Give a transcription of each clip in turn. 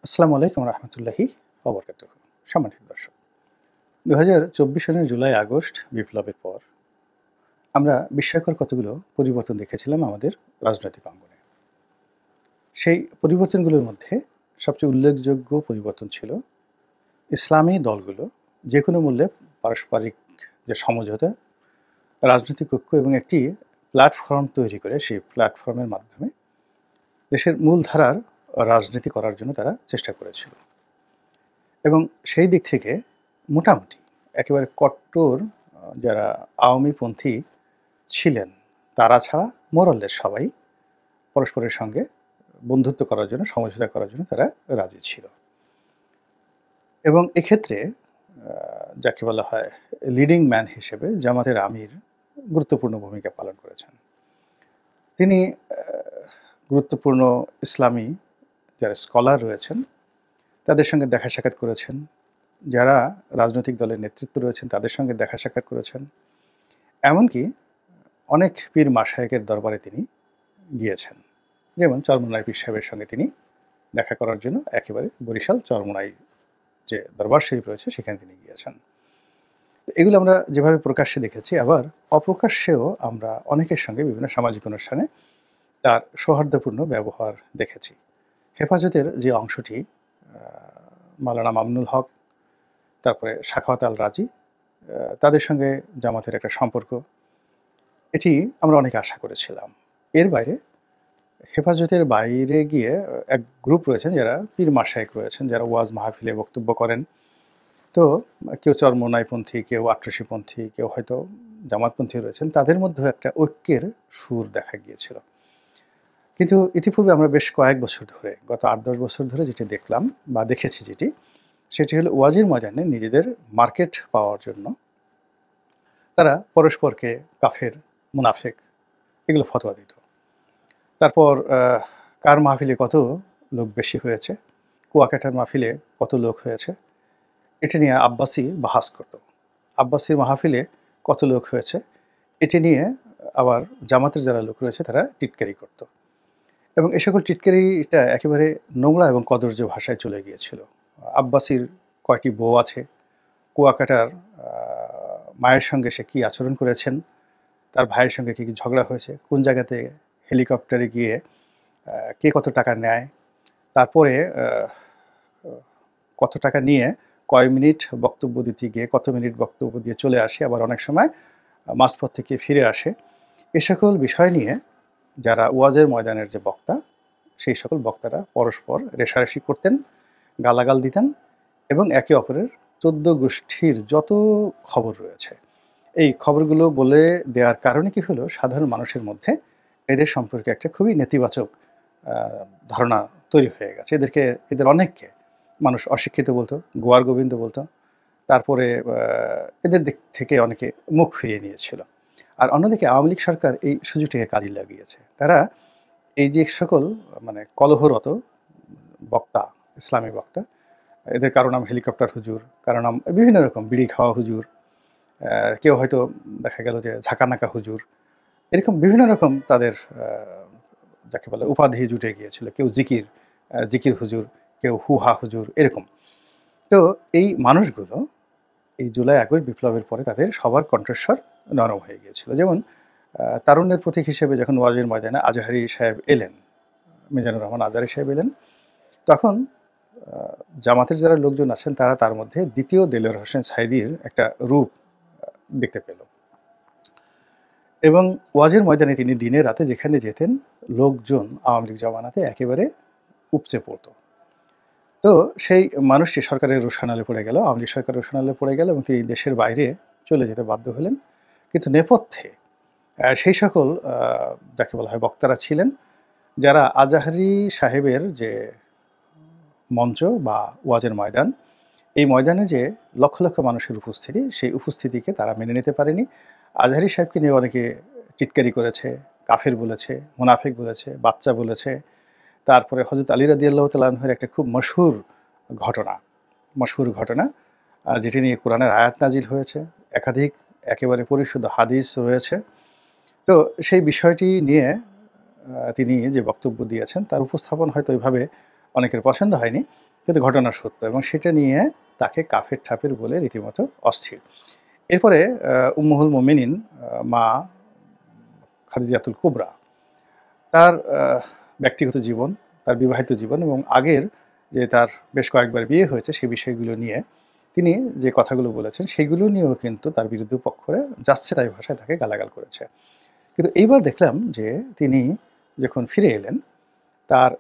আসসালামু আলাইকুম রহমতুল্লাহি ওবরকাতুহ। সম্মানিত দর্শক, ২০২৪ সনের জুলাই-আগস্ট বিপ্লবের পর আমরা বিস্ময়কর কতগুলো পরিবর্তন দেখেছিলাম আমাদের রাজনৈতিক অঙ্গনে। সেই পরিবর্তনগুলোর মধ্যে সবচেয়ে উল্লেখযোগ্য পরিবর্তন ছিল ইসলামী দলগুলো যে কোনো মূল্যে পারস্পরিক যে সমঝোতা, রাজনৈতিক ঐক্য এবং একটি প্ল্যাটফর্ম তৈরি করে সেই প্ল্যাটফর্মের মাধ্যমে দেশের মূলধারার রাজনীতি করার জন্য তারা চেষ্টা করেছিল। এবং সেই দিক থেকে মোটামুটি একেবারে কট্টর যারা আওয়ামীপন্থী ছিলেন, তারা ছাড়া মোরাললেস সবাই পরস্পরের সঙ্গে বন্ধুত্ব করার জন্য, সমঝোতা করার জন্য তারা রাজি ছিল। এবং এক্ষেত্রে যাকে বলা হয় লিডিং ম্যান হিসেবে জামাতের আমির গুরুত্বপূর্ণ ভূমিকা পালন করেছেন। তিনি গুরুত্বপূর্ণ ইসলামী যারা স্কলার রয়েছেন, তাদের সঙ্গে দেখা সাক্ষাৎ করেছেন। যারা রাজনৈতিক দলের নেতৃত্ব রয়েছেন তাদের সঙ্গে দেখা সাক্ষাৎ করেছেন। এমনকি অনেক পীর মাশায়েখের দরবারে তিনি গিয়েছেন। যেমন চরমোনাই পীর সাহেবের সঙ্গে তিনি দেখা করার জন্য একেবারে বরিশাল চরমোনাই যে দরবার শরীফ রয়েছে সেখানে তিনি গিয়েছেন। এগুলো আমরা যেভাবে প্রকাশ্যে দেখেছি, আবার অপ্রকাশ্যেও আমরা অনেকের সঙ্গে বিভিন্ন সামাজিক অনুষ্ঠানে তার সৌহার্দ্যপূর্ণ ব্যবহার দেখেছি। হেফাজতের যে অংশটি মাওলানা মামুনুল হক, তারপরে সাখাওয়াত আল রাজি, তাদের সঙ্গে জামাতের একটা সম্পর্ক, এটি আমরা অনেকে আশা করেছিলাম। এর বাইরে হেফাজতের বাইরে গিয়ে এক গ্রুপ রয়েছেন যারা পীর মাশায়েখ রয়েছেন, যারা ওয়াজ মাহফিলে বক্তব্য করেন। তো কেউ চরমোনাইপন্থী, কেউ আট্রসিপন্থী, কেউ হয়তো জামাতপন্থী রয়েছেন। তাদের মধ্যেও একটা ঐক্যের সুর দেখা গিয়েছিল। কিন্তু ইতিপূর্বে আমরা বেশ কয়েক বছর ধরে, গত ৮-১০ বছর ধরে যেটি দেখলাম বা দেখেছি যেটি, সেটি হলো ওয়াজের ময়দানে নিজেদের মার্কেট পাওয়ার জন্য তারা পরস্পরকে কাফের, মুনাফেক এগুলো ফতোয়া দিত। তারপর কার মাহফিলে কত লোক বেশি হয়েছে, কুয়াকাটার মাহফিলে কত লোক হয়েছে, এটা নিয়ে আব্বাসি বাহাস করত। আব্বাসির মাহফিলে কত লোক হয়েছে, এটি নিয়ে আবার জামাতের যারা লোক রয়েছে তারা টিটকারি করত। এবং এ সকল টিটকারিটা একেবারে নোংরা এবং কদর্য ভাষায় চলে গিয়েছিল। আব্বাসির কয়টি বউ আছে, কুয়াকাটার মায়ের সঙ্গে সে কী আচরণ করেছেন, তার ভাইয়ের সঙ্গে কী কী ঝগড়া হয়েছে, কোন জায়গাতে হেলিকপ্টারে গিয়ে কে কত টাকা নেয়, তারপরে কত টাকা নিয়ে কয় মিনিট বক্তব্য দিতে গিয়ে কত মিনিট বক্তব্য দিয়ে চলে আসে, আবার অনেক সময় মাঝপথ থেকে ফিরে আসে। এ সকল বিষয় নিয়ে যারা ওয়াজের ময়দানের যে বক্তা, সেই সকল বক্তারা পরস্পর রেষারেষি করতেন, গালাগাল দিতেন এবং একে অপরের ১৪ গোষ্ঠীর যত খবর রয়েছে, এই খবরগুলো বলে দেওয়ার কারণে কি হলো, সাধারণ মানুষের মধ্যে এদের সম্পর্কে একটা খুবই নেতিবাচক ধারণা তৈরি হয়ে গেছে। এদের অনেককে মানুষ অশিক্ষিত বলতো, গোয়ার গোবিন্দ বলতো। তারপরে এদের দিক থেকে অনেকে মুখ ফিরিয়ে নিয়েছিল। আর অন্যদিকে আওয়ামী লীগ সরকার এই সুযোগটিকে কাজে লাগিয়েছে। তারা এই যে সকল মানে কলহরত বক্তা, ইসলামী বক্তা, এদের কারো নাম হেলিকপ্টার হুজুর, কারো নাম বিভিন্ন রকম বিড়ি খাওয়া হুজুর, কেউ হয়তো দেখা গেল যে ঝাঁকানাকা হুজুর, এরকম বিভিন্ন রকম তাদের যাকে বলে উপাধি জুটে গিয়েছিল। কেউ জিকির হুজুর, কেউ হুহা হুজুর, এরকম। তো এই মানুষগুলো এই জুলাই-আগস্ট বিপ্লবের পরে তাদের সবার কণ্ঠস্বর নরম হয়ে গিয়েছিল। যেমন তারুণ্যের প্রতীক হিসেবে যখন ওয়াজের ময়দানে আজহারী সাহেব এলেন, মিজানুর রহমান আজহারী সাহেব এলেন, তখন জামাতের যারা লোকজন আছেন তারা তার মধ্যে দ্বিতীয় দেলোয়ার হোসেন সাঈদীর একটা রূপ দেখতে পেল। এবং ওয়াজের ময়দানে তিনি দিনে রাতে যেখানে যেতেন, লোকজন আওয়ামী লীগ জমানাতে একেবারে উপচে পড়ত। তো সেই মানুষটি সরকারের রোষানলে পড়ে গেল, আওয়ামী লীগ সরকারের রোষানলে পড়ে গেল এবং তিনি দেশের বাইরে চলে যেতে বাধ্য হলেন। কিন্তু নেপথ্যে সেই সকল যাকে বলা হয় বক্তারা ছিলেন, যারা আজহারী সাহেবের যে মঞ্চ বা ওয়াজের ময়দান, এই ময়দানে যে লক্ষ লক্ষ মানুষের উপস্থিতি, সেই উপস্থিতিকে তারা মেনে নিতে পারেনি। আজহারী সাহেবকে নিয়ে অনেকে টিটকারি করেছে, কাফের বলেছে, মুনাফিক বলেছে, বাচ্চা বলেছে। তারপরে হযরত আলী রাদিয়াল্লাহু তাআলা আনহুর একটা খুব মশহুর ঘটনা, যেটি নিয়ে কোরআনের আয়াত নাজিল হয়েছে, একাধিক একেবারে পরিশুদ্ধ হাদিস রয়েছে। তো সেই বিষয়টি নিয়ে তিনি যে বক্তব্য দিয়েছেন তার উপস্থাপন হয়তো ওইভাবে অনেকের পছন্দ হয়নি। কিন্তু ঘটনা সত্য এবং সেটা নিয়ে তাকে কাফের ঠাপের বলে রীতিমতো অস্থির। এরপরে উম্মুহুল মুমিনিন মা খাদিজাতুল কুবরা তার ব্যক্তিগত জীবন, তার বিবাহিত জীবন এবং আগের যে তার বেশ কয়েকবার বিয়ে হয়েছে সেই বিষয়গুলো নিয়ে তিনি যে কথাগুলো বলেছেন সেগুলো নিয়েও কিন্তু তার বিরুদ্ধ পক্ষরা যাচ্ছে তাই ভাষায় তাকে গালাগাল করেছে। কিন্তু এইবার দেখলাম যে তিনি যখন ফিরে এলেন তার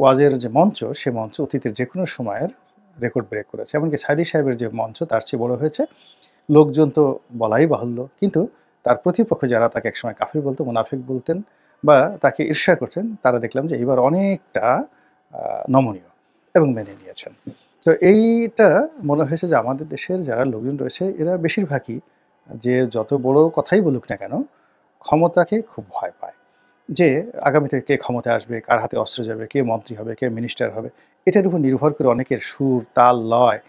ওয়াজের যে মঞ্চ সে মঞ্চ অতীতের যেকোনো সময়ের রেকর্ড ব্রেক করেছে। এমনকি সাঈদী সাহেবের যে মঞ্চ তার চেয়ে বড় হয়েছে। লোকজন তো বলাই বাহুল্য। কিন্তু তার প্রতিপক্ষ যারা তাকে একসময় কাফির বলতো, মুনাফিক বলতেন বা তাকে ঈর্ষা করতেন, তারা দেখলাম যে এবার অনেকটা আ নমনীয় এবং মেনে নিয়েছেন। তো এইটা মনে হয়েছে যে আমাদের দেশের যারা লোকজন রয়েছে এরা বেশিরভাগই যে যত বড় কথাই বলুক না কেন, ক্ষমতাকে খুব ভয় পায়। যে আগামীতে কে ক্ষমতায় আসবে, কার হাতে অস্ত্র যাবে, কে মন্ত্রী হবে, কে মিনিস্টার হবে, এটার উপর নির্ভর করে অনেকের সুর, তাল, লয়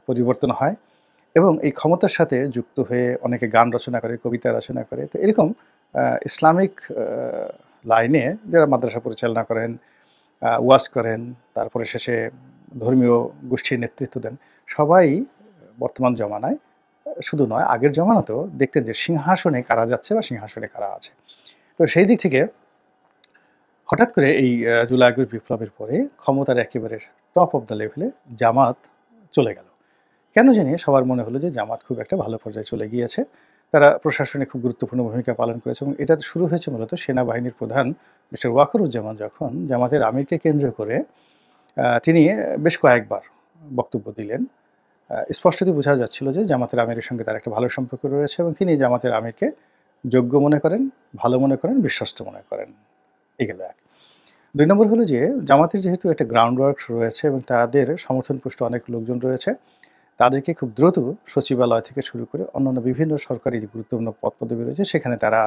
পরিবর্তন হয়। এবং এই ক্ষমতার সাথে যুক্ত হয়ে অনেকে গান রচনা করে, কবিতা রচনা করে। তো এরকম ইসলামিক লাইনে যারা মাদ্রাসা পরিচালনা করেন, ওয়াজ করেন, তারপরে শেষে ধর্মীয় গোষ্ঠীর নেতৃত্ব দেন। সবাই বর্তমান জমানায় শুধু নয়, আগের জমানাতেও দেখতেন যে সিংহাসনে কারা যাচ্ছে বা সিংহাসনে কারা আছে। তো সেই দিক থেকে হঠাৎ করে এই জুলাই আগস্ট বিপ্লবের পরে ক্ষমতার একেবারে টপ অফ দ্য লেভেলে জামাত চলে গেল। কেন জানি সবার মনে হলো যে জামাত খুব একটা ভালো পর্যায়ে চলে গিয়েছে। তারা প্রশাসনে খুব গুরুত্বপূর্ণ ভূমিকা পালন করেছে এবং এটা শুরু হয়েছে মূলত সেনাবাহিনীর প্রধান মিস্টার ওয়াকারুজ্জামান যখন জামাতের আমিরকে কেন্দ্র করে তিনি বেশ কয়েকবার বক্তব্য দিলেন। স্পষ্টতই বোঝা যাচ্ছিল যে জামাতের আমিরের সঙ্গে তার একটা ভালো সম্পর্ক রয়েছে এবং তিনি জামাতের আমিরকে যোগ্য মনে করেন, ভালো মনে করেন, বিশ্বস্ত মনে করেন। এই গেল এক। ২ নম্বর হলো যে জামাতের যেহেতু একটা গ্রাউন্ড ওয়ার্ক রয়েছে এবং তাদের সমর্থনপুষ্ট অনেক লোকজন রয়েছে, তাদেরকে খুব দ্রুত সচিবালয় থেকে শুরু করে অন্যান্য বিভিন্ন সরকারি যে গুরুত্বপূর্ণ পদ-পদবি রয়েছে সেখানে তারা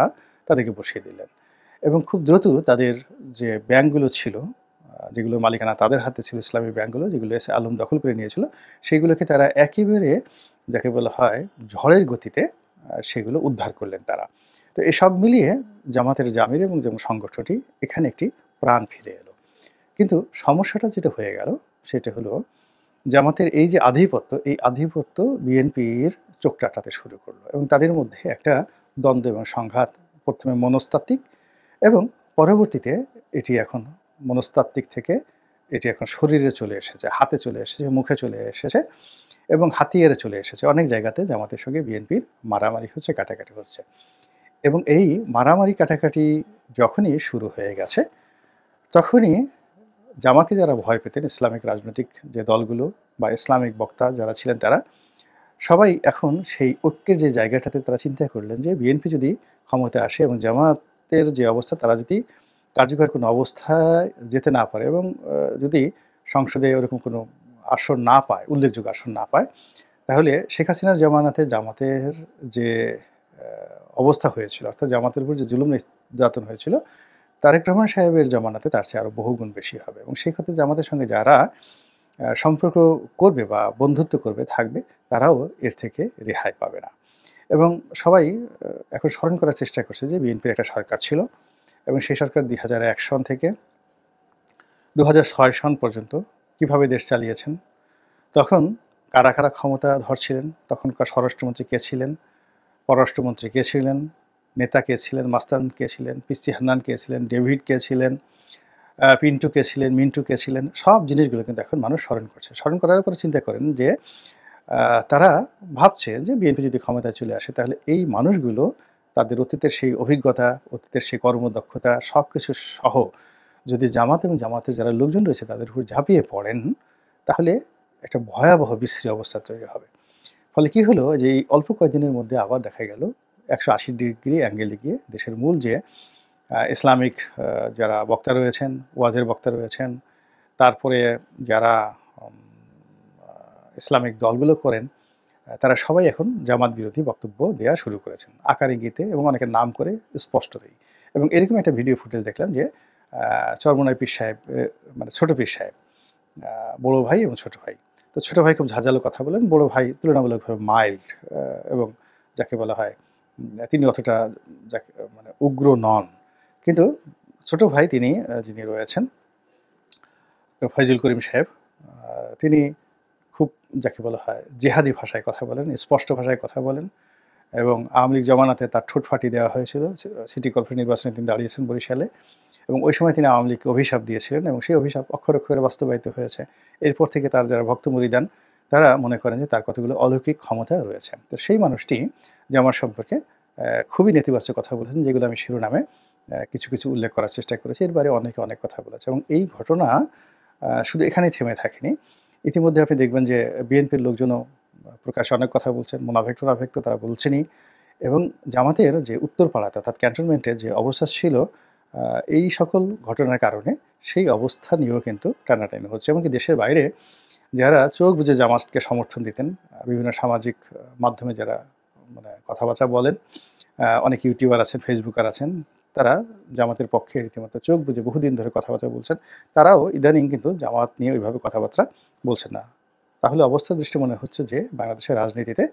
তাদেরকে বসিয়ে দিলেন। এবং খুব দ্রুত তাদের যে ব্যাংকগুলো ছিল, যেগুলোর মালিকানা তাদের হাতে ছিল ইসলামী ব্যাংকগুলো, যেগুলো এসে আলম দখল করে নিয়েছিল, সেগুলোকে তারা একেবারে যাকে বলা হয় ঝড়ের গতিতে সেগুলো উদ্ধার করলেন তারা। তো এসব মিলিয়ে জামাতের যে আমির এবং যেমন সংগঠনটি এখানে একটি প্রাণ ফিরে এলো। কিন্তু সমস্যাটা যেটা হয়ে গেল সেটা হলো জামাতের এই যে আধিপত্য, এই আধিপত্য বিএনপির চোখ রাটাতে শুরু করলো এবং তাদের মধ্যে একটা দ্বন্দ্ব এবং সংঘাত ১ম এ মনস্তাত্ত্বিক এবং পরবর্তীতে এটি এখন মনস্তাত্ত্বিক থেকে এটি এখন শরীরে চলে এসেছে, হাতে চলে এসেছে, মুখে চলে এসেছে এবং হাতিয়ারে চলে এসেছে। অনেক জায়গাতে জামাতের সঙ্গে বিএনপির মারামারি হচ্ছে, কাটাকাটি হচ্ছে এবং এই মারামারি কাটাকাটি যখনই শুরু হয়ে গেছে, তখনই জামাকে যারা ভয় পেতেন, ইসলামিক রাজনৈতিক যে দলগুলো বা ইসলামিক বক্তা যারা ছিলেন তারা, সবাই এখন সেই ঐক্যের যে জায়গাটাতে তারা চিন্তা করলেন যে বিএনপি যদি ক্ষমতায় আসে এবং জামাতের যে অবস্থা তারা যদি কার্যকর কোনো অবস্থায় যেতে না পারে এবং যদি সংসদে ওরকম কোনো আসন না পায়, উল্লেখযোগ্য আসন না পায়, তাহলে শেখ হাসিনার জামানাতে জামাতের যে অবস্থা হয়েছিল অর্থাৎ জামাতের উপর যে জুলুম নির্যাতন হয়েছিল তারেক রহমান সাহেবের জমানাতে তার চেয়ে আরও বহুগুণ বেশি হবে এবং সেই ক্ষেত্রে জামাতের সঙ্গে যারা সম্পর্ক করবে বা বন্ধুত্ব করবে, থাকবে, তারাও এর থেকে রেহাই পাবে না। এবং সবাই এখন স্মরণ করার চেষ্টা করছে যে বিএনপির একটা সরকার ছিল এবং সেই সরকার ২০০১ সন থেকে ২০০৬ সন পর্যন্ত কিভাবে দেশ চালিয়েছেন। তখন কারা, কারা ক্ষমতাধর ছিলেন, তখনকার স্বরাষ্ট্রমন্ত্রী কে ছিলেন, পররাষ্ট্রমন্ত্রী কে ছিলেন, নেতা কে ছিলেন, মাস্তান কে ছিলেন, পিচ্চি হান্নান কে ছিলেন, ডেভিড কে ছিলেন, পিন্টু কে ছিলেন, মিন্টু কে ছিলেন, সব জিনিসগুলো কিন্তু এখন মানুষ স্মরণ করছে। স্মরণ করার পরে চিন্তা করেন যে তারা ভাবছে যে বিএনপি যদি ক্ষমতায় চলে আসে তাহলে এই মানুষগুলো তাদের অতীতের সেই অভিজ্ঞতা, অতীতের সেই কর্মদক্ষতা সবকিছু সহ যদি জামাত এবং জামাতের যারা লোকজন রয়েছে তাদের উপর ঝাঁপিয়ে পড়েন, তাহলে একটা ভয়াবহ বিশ্রী অবস্থা তৈরি হবে। ফলে কি হলো যে এই অল্প কয়েকদিনের মধ্যে আবার দেখা গেল ১৮০ ডিগ্রি অ্যাঙ্গেলে গিয়ে দেশের মূল যে ইসলামিক যারা বক্তা রয়েছেন, ওয়াজের বক্তা রয়েছেন, তারপরে যারা উম আ ইসলামিক দলগুলো করেন, তারা সবাই এখন জামাত বিরোধী বক্তব্য দেয়া শুরু করেছেন। আকার ইঙ্গিতে এবং অনেকের নাম করে স্পষ্টতই। এবং এরকম একটা ভিডিও ফুটেজ দেখলাম যে চরমোনাই পীর সাহেব মানে ছোট পীর সাহেব, আ বড় ভাই এবং ছোট ভাই। তো ছোট ভাই খুব ঝাঁঝালো কথা বলেন, বড় ভাই তুলনামূলকভাবে মাইল্ড এবং যাকে বলা হয় তিনি অতটা যাকে মানে উগ্র নন। কিন্তু ছোট ভাই তিনি যিনি রয়েছেন ফয়জুল করিম সাহেব, তিনি খুব যাকে বলা হয় জেহাদি ভাষায় কথা বলেন, স্পষ্ট ভাষায় কথা বলেন এবং আওয়ামী লীগ জমানাতে তার ঠোঁট ফাটিয়ে দেওয়া হয়েছিল। সিটি কর্পোরেশন নির্বাচনে তিনি দাঁড়িয়েছেন বরিশালে এবং ওই সময় তিনি আওয়ামী লীগকে অভিশাপ দিয়েছিলেন এবং সেই অভিশাপ অক্ষরে, অক্ষরে বাস্তবায়িত হয়েছে। এরপর থেকে তার যারা ভক্ত মুরিদান তারা মনে করেন যে তার কতগুলো অলৌকিক ক্ষমতা রয়েছে। তো সেই মানুষটি জামাত সম্পর্কে খুবই নেতিবাচক কথা বলেছেন, যেগুলো আমি শিরোনামে কিছু, কিছু উল্লেখ করার চেষ্টা করেছি। এর বাইরে অনেকে অনেক কথা বলেছে এবং এই ঘটনা শুধু এখানেই থেমে থাকেনি। ইতিমধ্যে আপনি দেখবেন যে বিএনপির লোকজনও প্রকাশ্যে অনেক কথা বলছেন। মোনাফেক-টোনাফেক তো তারা বলছেনই এবং জামাতের যে উত্তরপাড়াতে অর্থাৎ ক্যান্টনমেন্টের যে অবস্থা ছিল আ এই সকল ঘটনার কারণে সেই অবস্থা নিয়েও কিন্তু টানাটানি হচ্ছে। এমনকি দেশের বাইরে যারা চোখ বুজে জামাতকে সমর্থন দিতেন, বিভিন্ন সামাজিক মাধ্যমে যারা মানে কথাবার্তা বলেন, অনেক ইউটিউবার আছেন, ফেসবুকার আছেন, তারা জামাতের পক্ষে রীতিমতো চোখ বুজে বহুদিন ধরে কথাবার্তা বলছেন। তারাও ইদানিং কিন্তু জামাত নিয়ে ওইভাবে কথাবার্তা বলছেন না। তাহলে অবস্থা দৃষ্টি মনে হচ্ছে যে বাংলাদেশের রাজনীতিতে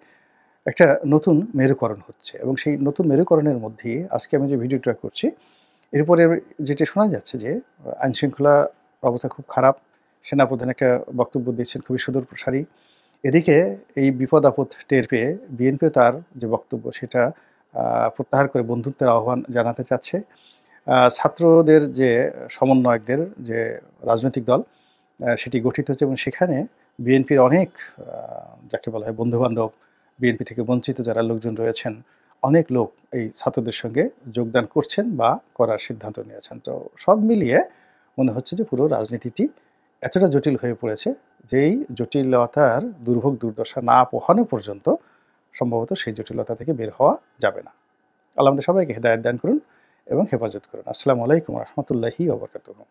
একটা নতুন মেরুকরণ হচ্ছে এবং সেই নতুন মেরুকরণের মধ্যেই আজকে আমি যে ভিডিওটা করছি, এরপরে যেটি শোনা যাচ্ছে যে আইনশৃঙ্খলা অবস্থা খুব খারাপ। সেনাপ্রধান একটা বক্তব্য দিচ্ছেন খুবই সুদূরপ্রসারী। এদিকে এই বিপদ-আপদ টের পেয়ে বিএনপিও তার যে বক্তব্য সেটা প্রত্যাহার করে বন্ধুত্বের আহ্বান জানাতে চাচ্ছে। ছাত্রদের যে সমন্বয়কদের যে রাজনৈতিক দল সেটি গঠিত হচ্ছে এবং সেখানে বিএনপির অনেক যাকে বলা হয় বন্ধু-বান্ধব, বিএনপি থেকে বঞ্চিত যারা লোকজন রয়েছেন, অনেক লোক এই ছাত্রদের সঙ্গে যোগদান করছেন বা করার সিদ্ধান্ত নিয়েছেন। তো সব মিলিয়ে মনে হচ্ছে যে পুরো রাজনীতিটি এতটা জটিল হয়ে পড়েছে, যেই জটিলতার দুর্ভোগ দুর্দশা না পোহানো পর্যন্ত সম্ভবত সেই জটিলতা থেকে বের হওয়া যাবে না। আল্লাহ আমাদের সবাইকে হেদায়েত দান করুন এবং হেফাজত করুন। আসসালামু আলাইকুম ওয়া রাহমাতুল্লাহি ওয়া বারাকাতুহু।